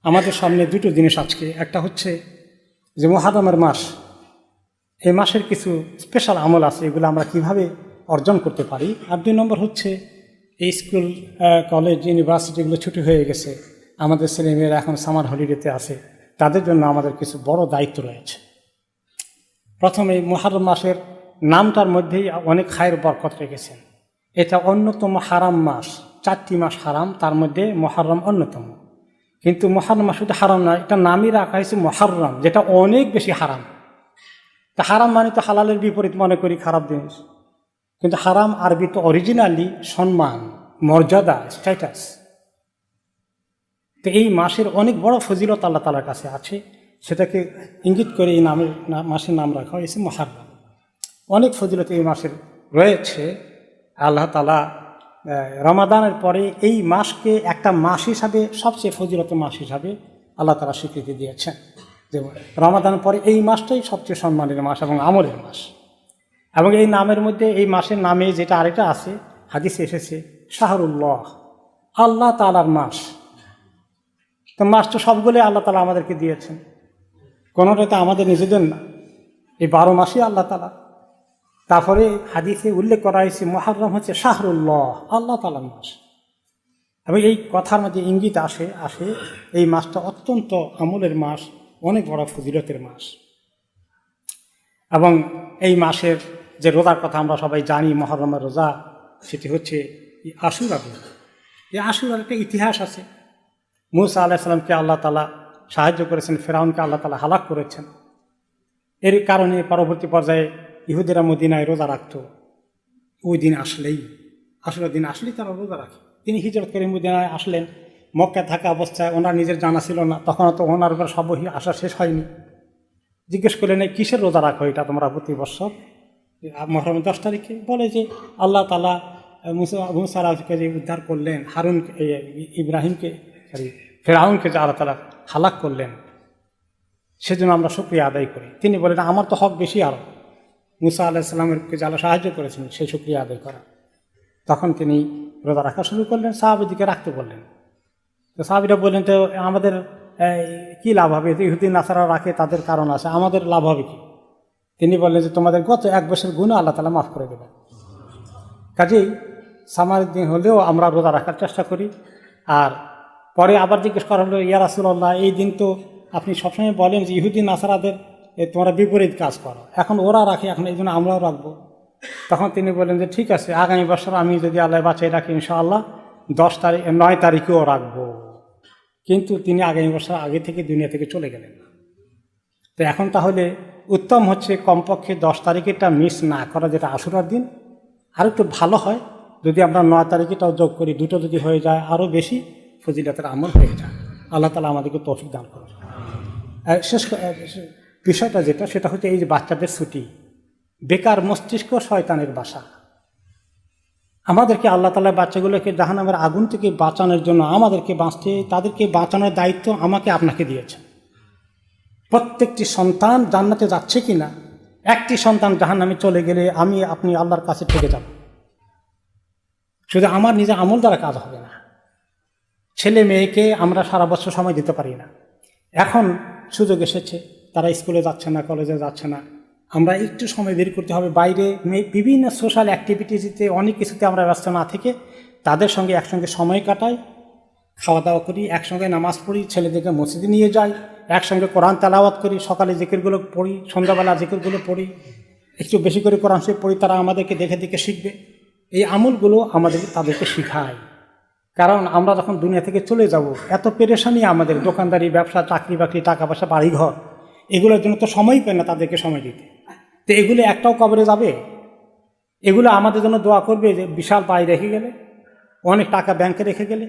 আমাদের সামনে দুটো জিনিস আজকে, একটা হচ্ছে যে মুহররমের মাস, এই মাসের কিছু স্পেশাল আমল আছে, এগুলো আমরা কিভাবে অর্জন করতে পারি। আর 2 নম্বর হচ্ছে এই স্কুল কলেজ ইউনিভার্সিটিগুলো ছুটি হয়ে গেছে, আমাদের ছেলেমেয়েরা এখন সামার হলিডেতে আছে, তাদের জন্য আমাদের কিছু বড় দায়িত্ব রয়েছে। প্রথমে মুহররম মাসের নামটার মধ্যেই অনেক খায়ের বরকত রেখেছেন। এটা অন্যতম হারাম মাস, 4টি মাস হারাম, তার মধ্যে মুহররম অন্যতম। কিন্তু মুহররম মাস শুধু হারাম নয়, এটা নামই রাখা হয়েছে মুহররম, যেটা অনেক বেশি হারাম। তা হারাম মানে তো হালালের বিপরীত মনে করি, খারাপ জিনিস। কিন্তু হারাম আরবি তো অরিজিনালি সম্মান, মর্যাদা, স্ট্যাটাস। তো এই মাসের অনেক বড় ফজিলত আল্লাহ তাআলার কাছে আছে, সেটাকে ইঙ্গিত করে এই মাসের নাম রাখা হয়েছে মুহররম। অনেক ফজিলত এই মাসের রয়েছে। আল্লাহ তাআলা রমাদানের পরে এই মাসকে একটা মাস হিসাবে, সবচেয়ে ফজিলত মাস হিসাবে আল্লাহ তাআলা স্বীকৃতি দিয়েছেন যে রমাদানের পরে এই মাসটাই সবচেয়ে সম্মানের মাস এবং আমলের মাস। এবং এই নামের মধ্যে, এই মাসের নামে যেটা আরেকটা আছে, হাদিসে এসেছে শাহরুল্লাহ, আল্লাহ তাআলার মাস। তো মাস তো সবগুলোই আল্লাহ তাআলা আমাদেরকে দিয়েছেন, কোনোটা তো আমাদের নিজেদের না, এই 12 মাসই আল্লাহ তাআলা। তারপরে হাদিসে উল্লেখ করা হয়েছে মুহররম হচ্ছে শাহরুল্লাহ, আল্লাহ তাআলার মাস। এবং এই কথার মধ্যে ইঙ্গিত আসে এই মাসটা অত্যন্ত আমলের মাস, অনেক বড় ফজিলতের মাস। এবং এই মাসের যে রোজার কথা আমরা সবাই জানি, মুহররমের রোজা, সেটি হচ্ছে আশুরা দিন। এই আশুরার একটা ইতিহাস আছে। মূসা আলাইহিস সালামকে আল্লাহ তাআলা সাহায্য করেছেন, ফেরাউনকে আল্লাহ তাআলা হালাক করেছেন। এর কারণে পরবর্তী পর্যায়ে ইহুদিরা মদিনায় রোজা রাখত। ওই দিন আসলেই, আশুরার দিন আসলেই তারা রোজা রাখে। তিনি হিজরত করে মদিনায় আসলেন। মক্কায় থাকা অবস্থায় ওনার নিজের জানা ছিল না, তখন তো ওনার উপর সব আসা শেষ হয়নি। জিজ্ঞেস করলেন, কিসের রোজা রাখো এটা তোমরা প্রতি বছর মুহররমের 10 তারিখে? বলে যে আল্লাহ তাআলা মূসা আলাইহিসসালামকে যে উদ্ধার করলেন, ইব্রাহিমকে ফেরাউনকে যে আল্লাহ তাআলা হালাক করলেন, সেজন্য আমরা শুকরিয়া আদায় করি। তিনি বলেন, আমার তো হক বেশি আরও, মূসা আলাইহিস সালামকে যারা সাহায্য করেছেন সেই শুকরিয়া আদায় করা। তখন তিনি রোজা রাখা শুরু করলেন, সাহাবীদেরকে রাখতে বললেন। তো সাহাবীরা বললেন, তো আমাদের কি লাভ হবে? ইহুদি নাসারা রাখে, তাদের কারণ আছে, আমাদের লাভ হবে কি? তিনি বললেন যে তোমাদের গত 1 বছর গুনাহ আল্লাহ তাআলা মাফ করে দেবেন। কাজেই সামার দিন হলেও আমরা রোজা রাখার চেষ্টা করি। আর পরে আবার জিজ্ঞেস করা হলো, ইয়া রাসূলুল্লাহ, এই দিন তো আপনি সবসময় বলেন যে ইহুদি নাসারাদের তোমরা বিপরীত কাজ করো, এখন ওরা রাখে, এখন এই জন্য আমরাও রাখবো। তখন তিনি বললেন যে ঠিক আছে, আগামী বছর আমি যদি আল্লাহ বাঁচিয়ে রাখি ইনশাআল্লাহ 9 তারিখেও রাখবো। কিন্তু তিনি আগামী বছর আগে থেকে দুনিয়া থেকে চলে গেলেন। তো এখন তাহলে উত্তম হচ্ছে কমপক্ষে 10 তারিখেরটা মিস না করা, যেটা আশুরার দিন। আর একটু ভালো হয় যদি আমরা 9 তারিখেটাও যোগ করি, দুটো যদি হয়ে যায় আরও বেশি ফজিলতের আমল হয়ে যায়। আল্লাহ তাআলা আমাদেরকে তৌফিক দান করুন। শেষ বিষয়টা যেটা, সেটা হচ্ছে এই যে বাচ্চাদের ছুটি, বেকার মস্তিষ্ক শয়তানের বাসা। আমাদেরকে আল্লাহ তাআলা বাচ্চাগুলোকে জাহান্নামের আগুন থেকে বাঁচানোর জন্য আমাদেরকে তাদেরকে বাঁচানোর দায়িত্ব আমাকে আপনাকে দিয়েছে। প্রত্যেকটি সন্তান জান্নাতে যাচ্ছে কিনা, একটি সন্তান জাহান্নামে চলে গেলে আপনি আল্লাহর কাছে থেকে যাব। শুধু আমার নিজের আমল দ্বারা কাজ হবে না। ছেলে মেয়েকে আমরা সারা বছর সময় দিতে পারি না। এখন সুযোগ এসেছে, তারা স্কুলে যাচ্ছে না, কলেজে যাচ্ছে না, আমরা একটু সময় বের করতে হবে। বাইরে বিভিন্ন সোশ্যাল অ্যাক্টিভিটিসতে, অনেক কিছুতে আমরা ব্যস্ত না থেকে তাদের সঙ্গে একসঙ্গে সময় কাটাই, খাওয়া দাওয়া করি, একসঙ্গে নামাজ পড়ি, ছেলেদেরকে মসজিদে নিয়ে যাই, একসঙ্গে কোরআন তেলাওয়াত করি, সকালে জিকিরগুলো পড়ি, সন্ধ্যাবেলা জিকিরগুলো পড়ি, একটু বেশি করে কোরআন শরীফ পড়ি, তারা আমাদেরকে দেখে দেখে শিখবে। এই আমলগুলো তাদেরকে শিখায়। কারণ আমরা যখন দুনিয়া থেকে চলে যাব, এত পেরেশানি আমাদের, দোকানদারি, ব্যবসা, চাকরি বাকরি, টাকা পয়সা, বাড়িঘর, এগুলোর জন্য তো সময়ই পায় না তাদেরকে সময় দিতে। তো এগুলো একটাও কবরে যাবে? এগুলো আমাদের জন্য দোয়া করবে যে বিশাল বাড়ি রেখে গেলে, অনেক টাকা ব্যাংকে রেখে গেলে?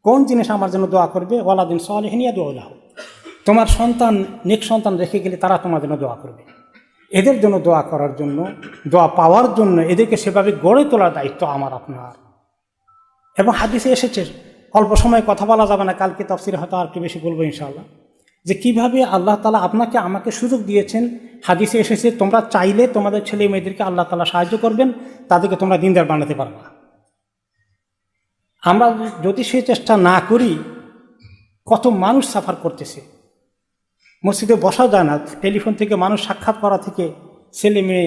কোন জিনিস আমার জন্য দোয়া করবে? ওয়ালাদিন সালিহিন ইয়াদউ লাহু। তোমার সন্তান, নেক সন্তান রেখে গেলে তারা তোমার জন্য দোয়া করবে। এদের জন্য দোয়া করার জন্য, দোয়া পাওয়ার জন্য এদেরকে সেভাবে গড়ে তোলার দায়িত্ব আমার আপনার। এবং হাদিসে এসেছে, অল্প সময় কথা বলা যাবে না, কালকে তাফসীরে হয়তো আর একটু বেশি বলবো ইনশাআল্লাহ, যে কিভাবে আল্লাহ তাআলা আপনাকে আমাকে সুযোগ দিয়েছেন। হাদিসে এসেছে, তোমরা চাইলে তোমাদের ছেলে মেয়েদেরকে আল্লাহ তাআলা সাহায্য করবেন, তাদেরকে তোমরা দিনদার বানাতে পারবা। আমরা যদি সেই চেষ্টা না করি, কত মানুষ সাফার করতেছে, মসজিদে বসা যায় না, টেলিফোন থেকে মানুষ সাক্ষাৎ করা থেকে ছেলে মেয়ে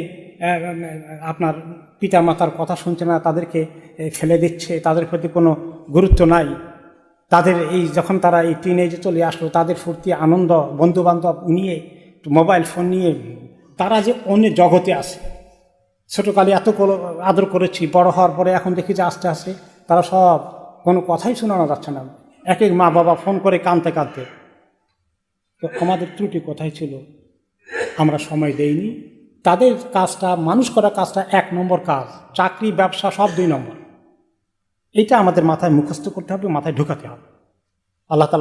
আপনার পিতা মাতার কথা শুনছে না, তাদেরকে ফেলে দিচ্ছে, তাদের প্রতি কোনো গুরুত্ব নাই। তাদের এই যখন তারা এই টিনেজে চলে আসলো, তাদের ফুর্তি আনন্দ, বন্ধুবান্ধব নিয়ে মোবাইল ফোন নিয়ে তারা যে অন্য জগতে আছে। ছোটোকালে এত আদর করেছি, বড় হওয়ার পরে এখন দেখি যে আস্তে আস্তে তারা সব কোনো কথাই শোনানো যাচ্ছে না, এক এক মা বাবা ফোন করে কাঁদতে কাঁদতে। তো আমাদের ত্রুটি কোথায় ছিল? আমরা সময় দেইনি। তাদের কাজটা, মানুষ করা কাজটা 1 নম্বর কাজ, চাকরি ব্যবসা সব 2 নম্বর। এইটা আমাদের মাথায় মুখস্থ করতে হবে, মাথায় ঢুকাতে হবে। আল্লাহ তাআলা